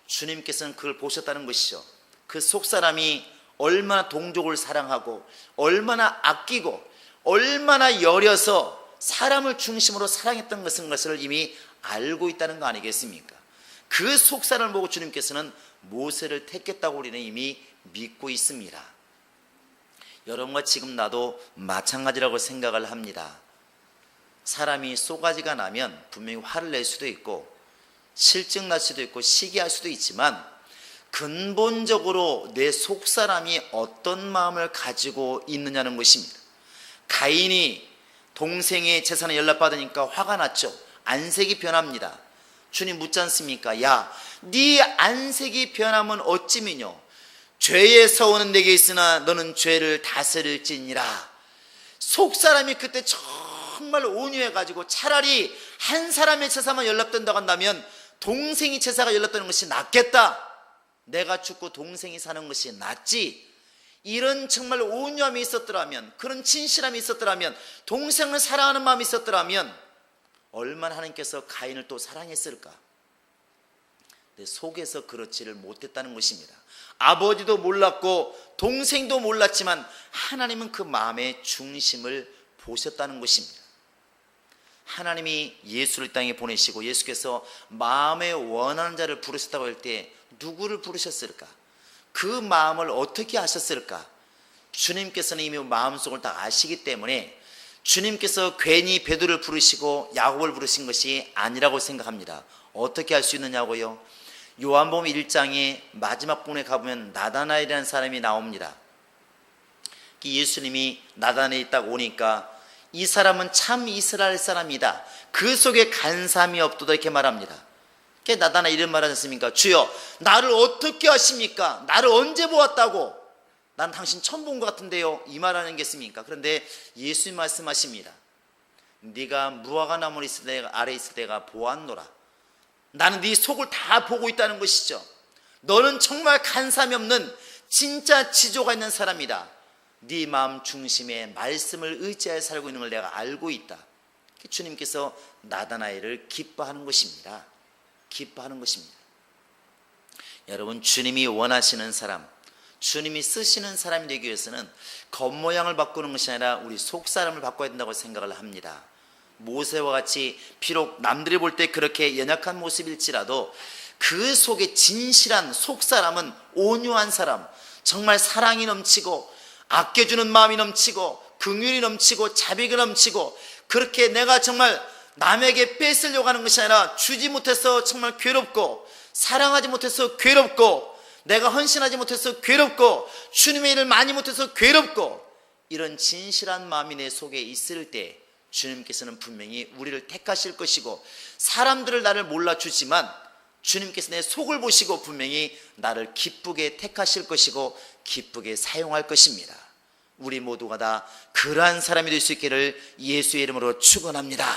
주님께서는 그걸 보셨다는 것이죠. 그 속사람이 얼마나 동족을 사랑하고 얼마나 아끼고 얼마나 여려서 사람을 중심으로 사랑했던 것을 이미 알고 있다는 거 아니겠습니까? 그 속사람을 보고 주님께서는 모세를 택했다고 우리는 이미 믿고 있습니다. 여러분과 지금 나도 마찬가지라고 생각을 합니다. 사람이 쏘가지가 나면 분명히 화를 낼 수도 있고 실증 날 수도 있고 시기할 수도 있지만 근본적으로 내 속사람이 어떤 마음을 가지고 있느냐는 것입니다. 가인이 동생의 재산을 연락받으니까 화가 났죠. 안색이 변합니다. 주님 묻지 않습니까? 야, 네 안색이 변하면 어찌미뇨? 죄의 서원은 내게 있으나 너는 죄를 다스릴지니라. 속사람이 그때 정말 온유해가지고 차라리 한 사람의 제사만 연락된다고 한다면 동생이 제사가 연락되는 것이 낫겠다, 내가 죽고 동생이 사는 것이 낫지, 이런 정말 온유함이 있었더라면, 그런 진실함이 있었더라면, 동생을 사랑하는 마음이 있었더라면 얼마나 하나님께서 가인을 또 사랑했을까. 내 속에서 그렇지를 못했다는 것입니다. 아버지도 몰랐고 동생도 몰랐지만 하나님은 그 마음의 중심을 보셨다는 것입니다. 하나님이 예수를 땅에 보내시고 예수께서 마음에 원하는 자를 부르셨다고 할 때 누구를 부르셨을까? 그 마음을 어떻게 아셨을까? 주님께서는 이미 마음속을 다 아시기 때문에 주님께서 괜히 베드로를 부르시고 야곱을 부르신 것이 아니라고 생각합니다. 어떻게 할 수 있느냐고요? 요한복음 1장의 마지막 부분에 가보면 나다나엘이라는 사람이 나옵니다. 예수님이 나다나엘이 딱 오니까 이 사람은 참 이스라엘 사람이다, 그 속에 간사함이 없도다, 이렇게 말합니다. 나다나엘 이런 말 하지 않습니까? 주여, 나를 어떻게 아십니까? 나를 언제 보았다고? 난 당신 처음 본 것 같은데요, 이 말 하겠습니까? 그런데 예수님 말씀하십니다. 네가 무화과 나무 아래 있을 때가 보았노라. 나는 네 속을 다 보고 있다는 것이죠. 너는 정말 간사함이 없는 진짜 지조가 있는 사람이다. 네 마음 중심에 말씀을 의지하여 살고 있는 걸 내가 알고 있다. 주님께서 나다나엘을 기뻐하는 것입니다. 기뻐하는 것입니다. 여러분, 주님이 원하시는 사람, 주님이 쓰시는 사람이 되기 위해서는 겉모양을 바꾸는 것이 아니라 우리 속사람을 바꿔야 된다고 생각을 합니다. 모세와 같이 비록 남들이 볼 때 그렇게 연약한 모습일지라도 그 속에 진실한 속사람은 온유한 사람, 정말 사랑이 넘치고 아껴주는 마음이 넘치고 긍휼이 넘치고 자비가 넘치고, 그렇게 내가 정말 남에게 뺏으려고 하는 것이 아니라 주지 못해서 정말 괴롭고 사랑하지 못해서 괴롭고 내가 헌신하지 못해서 괴롭고 주님의 일을 많이 못해서 괴롭고, 이런 진실한 마음이 내 속에 있을 때 주님께서는 분명히 우리를 택하실 것이고, 사람들을 나를 몰라주지만 주님께서 내 속을 보시고 분명히 나를 기쁘게 택하실 것이고 기쁘게 사용할 것입니다. 우리 모두가 다 그러한 사람이 될 수 있기를 예수의 이름으로 축원합니다.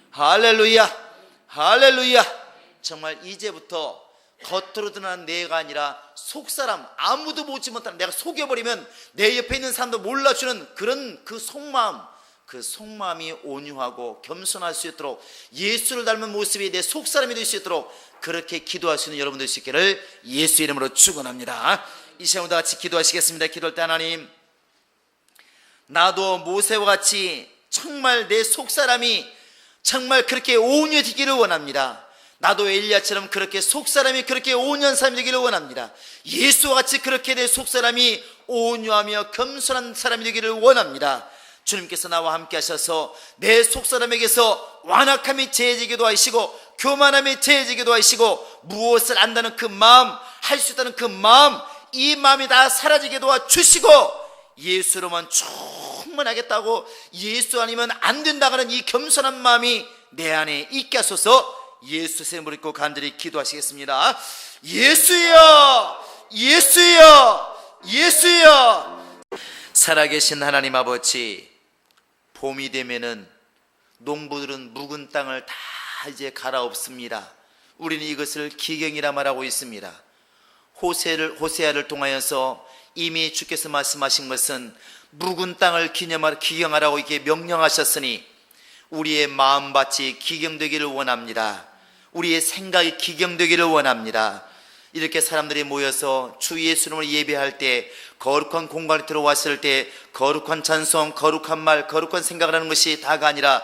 할렐루야, 할렐루야. 정말 이제부터 겉으로 드러난 내가 아니라 속사람, 아무도 보지 못하는 내가 속여버리면 내 옆에 있는 사람도 몰라주는 그런 그 속마음이 온유하고 겸손할 수 있도록, 예수를 닮은 모습이 내 속사람이 될 수 있도록 그렇게 기도할 수 있는 여러분 될 수 있기를 예수 이름으로 축원합니다. 이 시간도 같이 기도하시겠습니다. 기도할 때 하나님, 나도 모세와 같이 정말 내 속사람이 정말 그렇게 온유해지기를 원합니다. 나도 엘리야처럼 그렇게 속사람이 그렇게 온유한 사람이 되기를 원합니다. 예수와 같이 그렇게 내 속사람이 온유하며 겸손한 사람이 되기를 원합니다. 주님께서 나와 함께 하셔서 내 속사람에게서 완악함이 제해지기도 하시고 교만함이 제해지기도 하시고 무엇을 안다는 그 마음, 할 수 있다는 그 마음, 이 마음이 다 사라지게 도와주시고 예수로만 충분하겠다고, 예수 아니면 안 된다고 하는 이 겸손한 마음이 내 안에 있게 하소서. 예수 이름으로 믿고 간절히 기도하시겠습니다. 예수여, 예수여, 예수여. 살아계신 하나님 아버지, 봄이 되면은 농부들은 묵은 땅을 다 이제 갈아엎습니다. 우리는 이것을 기경이라 말하고 있습니다. 호세아를 통하여서 이미 주께서 말씀하신 것은 묵은 땅을 기경하라고 이렇게 명령하셨으니 우리의 마음밭이 기경되기를 원합니다. 우리의 생각이 기경되기를 원합니다. 이렇게 사람들이 모여서 주 예수 이름으로 예배할 때, 거룩한 공간에 들어왔을 때 거룩한 찬송, 거룩한 말, 거룩한 생각을 하는 것이 다가 아니라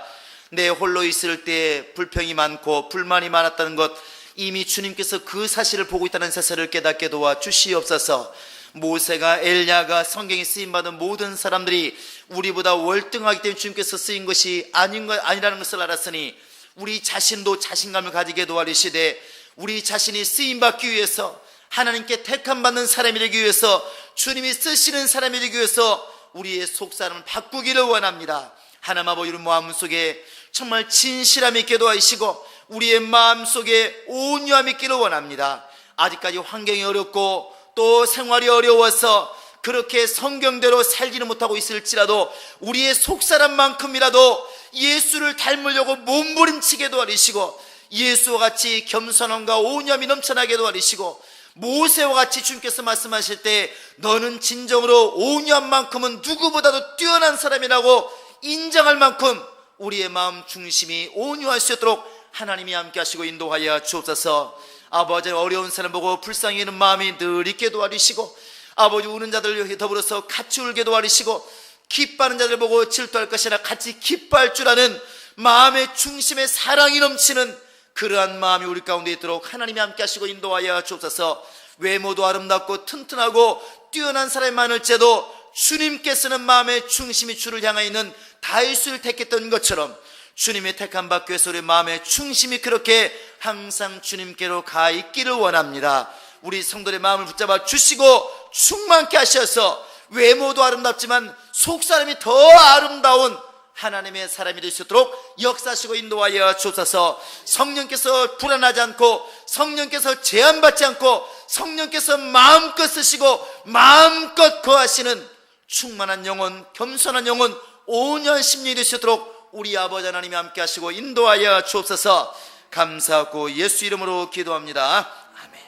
내 홀로 있을 때 불평이 많고 불만이 많았다는 것, 이미 주님께서 그 사실을 보고 있다는 사실을 깨닫게 도와 주시옵소서. 모세가, 엘리야가, 성경에 쓰임받은 모든 사람들이 우리보다 월등하기 때문에 주님께서 쓰인 것이 아니라는 것을 알았으니 우리 자신도 자신감을 가지게 도와주시되, 우리 자신이 쓰임받기 위해서, 하나님께 택함받는 사람이 되기 위해서, 주님이 쓰시는 사람이 되기 위해서 우리의 속사람을 바꾸기를 원합니다. 하나님 아버지, 우리 마음속에 정말 진실함이 있게 도와주시고 우리의 마음속에 온유함이 있기를 원합니다. 아직까지 환경이 어렵고 또 생활이 어려워서 그렇게 성경대로 살지는 못하고 있을지라도 우리의 속사람만큼이라도 예수를 닮으려고 몸부림치게 도와주시고, 예수와 같이 겸손함과 온유함이 넘쳐나게 도와주시고, 모세와 같이 주님께서 말씀하실 때 너는 진정으로 온유한 만큼은 누구보다도 뛰어난 사람이라고 인정할 만큼 우리의 마음 중심이 온유할 수 있도록 하나님이 함께 하시고 인도하여 주옵소서. 아버지, 어려운 사람 보고 불쌍히 여기는 마음이 늘 있게 도와주시고, 아버지, 우는 자들 더불어서 같이 울게 도와주시고, 기뻐하는 자들 보고 질투할 것이 아니라 같이 기뻐할 줄 아는 마음의 중심에 사랑이 넘치는 그러한 마음이 우리 가운데 있도록 하나님이 함께 하시고 인도하여 주옵소서. 외모도 아름답고 튼튼하고 뛰어난 사람이 많을지라도 주님께서는 마음의 중심이 주를 향해 있는 다윗을 택했던 것처럼 주님의 택함 받기 위해서 우리 마음의 중심이 그렇게 항상 주님께로 가 있기를 원합니다. 우리 성도의 마음을 붙잡아 주시고 충만케 하셔서 외모도 아름답지만 속사람이 더 아름다운 하나님의 사람이 될 수 있도록 역사하시고 인도하여 주옵소서. 성령께서 불안하지 않고, 성령께서 제한받지 않고, 성령께서 마음껏 쓰시고 마음껏 거하시는 충만한 영혼, 겸손한 영혼, 온유한 심령이 될 수 있도록 우리 아버지 하나님이 함께 하시고 인도하여 주옵소서. 감사하고 예수 이름으로 기도합니다. 아멘.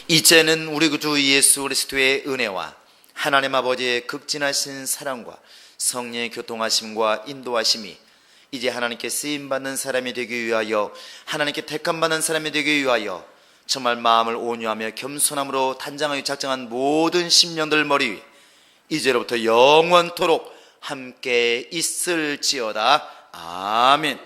이제는 우리 주 예수 그리스도의 은혜와 하나님 아버지의 극진하신 사랑과 성령의 교통하심과 인도하심이 이제 하나님께 쓰임받는 사람이 되기 위하여, 하나님께 택함받는 사람이 되기 위하여 정말 마음을 온유하며 겸손함으로 단장하여 작정한 모든 심령들 머리 위에 이제로부터 영원토록 함께 있을지어다. 아멘.